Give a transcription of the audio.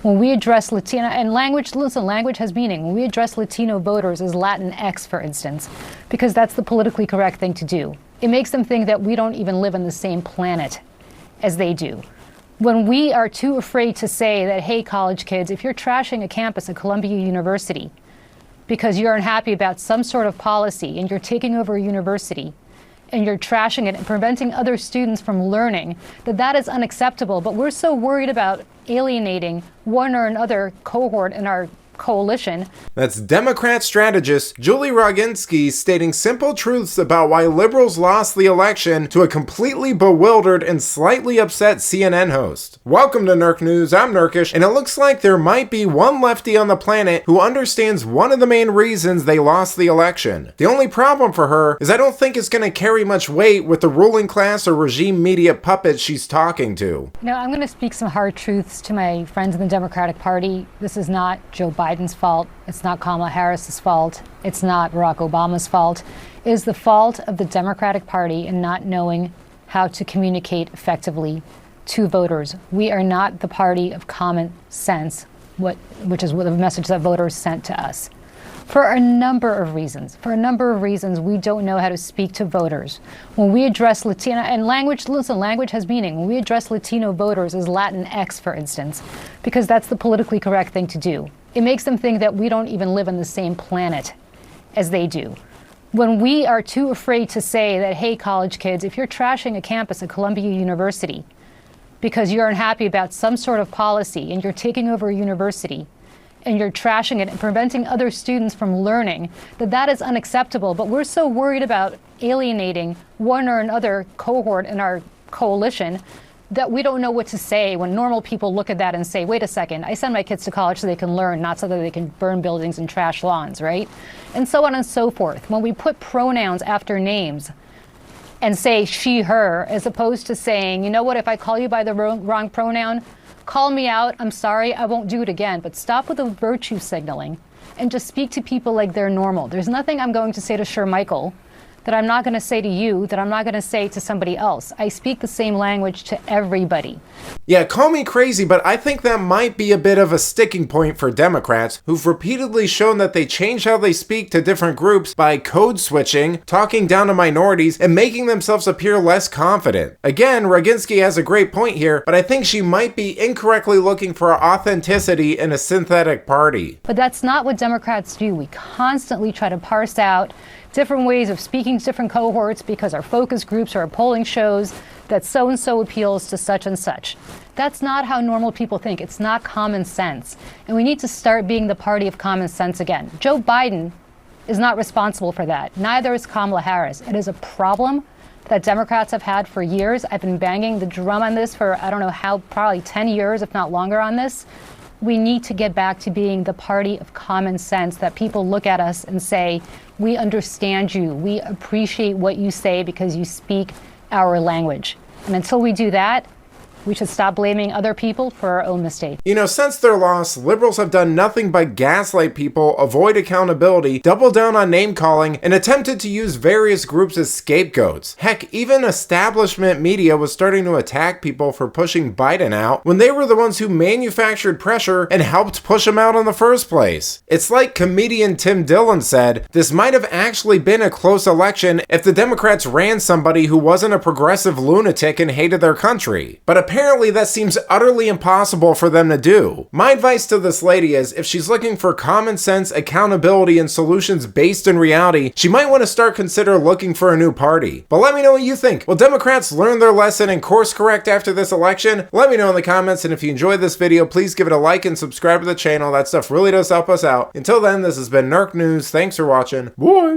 When we address Latino, and language, listen, language has meaning. When we address Latino voters as Latinx, for instance, because that's the politically correct thing to do, it makes them think that we don't even live on the same planet as they do. When we are too afraid to say that, hey, college kids, if you're trashing a campus at Columbia University because you're unhappy about some sort of policy and you're taking over a university and you're trashing it and preventing other students from learning, that is unacceptable. But we're so worried about alienating one or another cohort in our coalition. That's Democrat strategist Julie Roginski stating simple truths about why liberals lost the election to a completely bewildered and slightly upset CNN host. Welcome to Nerk News, I'm Nerkish, and it looks like there might be one lefty on the planet who understands one of the main reasons they lost the election. The only problem for her is I don't think it's going to carry much weight with the ruling class or regime media puppets she's talking to. Now, I'm going to speak some hard truths to my friends in the Democratic Party. This is not Joe Biden's fault. It's not Kamala Harris's fault. It's not Barack Obama's fault. It is the fault of the Democratic Party in not knowing how to communicate effectively to voters. We are not the party of common sense, which is what the message that voters sent to us. For a number of reasons. We don't know how to speak to voters. When we address Latino, and language, listen, language has meaning. When we address Latino voters as Latinx, for instance, because that's the politically correct thing to do, it makes them think that we don't even live on the same planet as they do. When we are too afraid to say that, hey, college kids, if you're trashing a campus at Columbia University because you're unhappy about some sort of policy and you're taking over a university and you're trashing it and preventing other students from learning, that is unacceptable. But we're so worried about alienating one or another cohort in our coalition that we don't know what to say when normal people look at that and say, wait a second, I send my kids to college so they can learn, not so that they can burn buildings and trash lawns, right? And so on and so forth. When we put pronouns after names and say she, her, as opposed to saying, you know what, if I call you by the wrong pronoun, call me out, I'm sorry, I won't do it again. But stop with the virtue signaling and just speak to people like they're normal. There's nothing I'm going to say to Michael that I'm not going to say to you, that I'm not going to say to somebody else. I speak the same language to everybody. Yeah, call me crazy, but I think that might be a bit of a sticking point for Democrats who've repeatedly shown that they change how they speak to different groups by code switching, talking down to minorities, and making themselves appear less confident. Again, Roginski has a great point here, but I think she might be incorrectly looking for authenticity in a synthetic party. But that's not what Democrats do. We constantly try to parse out different ways of speaking to different cohorts because our focus groups or our polling shows that so-and-so appeals to such and such. That's not how normal people think. It's not common sense. And we need to start being the party of common sense again. Joe Biden is not responsible for that. Neither is Kamala Harris. It is a problem that Democrats have had for years. I've been banging the drum on this for, I don't know how, probably 10 years, if not longer on this. We need to get back to being the party of common sense, that people look at us and say, we understand you, we appreciate what you say because you speak our language. And until we do that, we should stop blaming other people for our own mistakes. You know, since their loss, liberals have done nothing but gaslight people, avoid accountability, double down on name-calling, and attempted to use various groups as scapegoats. Heck, even establishment media was starting to attack people for pushing Biden out when they were the ones who manufactured pressure and helped push him out in the first place. It's like comedian Tim Dillon said, this might have actually been a close election if the Democrats ran somebody who wasn't a progressive lunatic and hated their country. But apparently that seems utterly impossible for them to do. My advice to this lady is, if she's looking for common sense, accountability, and solutions based in reality, she might want to start consider looking for a new party. But let me know what you think. Will Democrats learn their lesson and course correct after this election? Let me know in the comments, and if you enjoyed this video, please give it a like and subscribe to the channel. That stuff really does help us out. Until then, this has been Nerk News. Thanks for watching. Bye!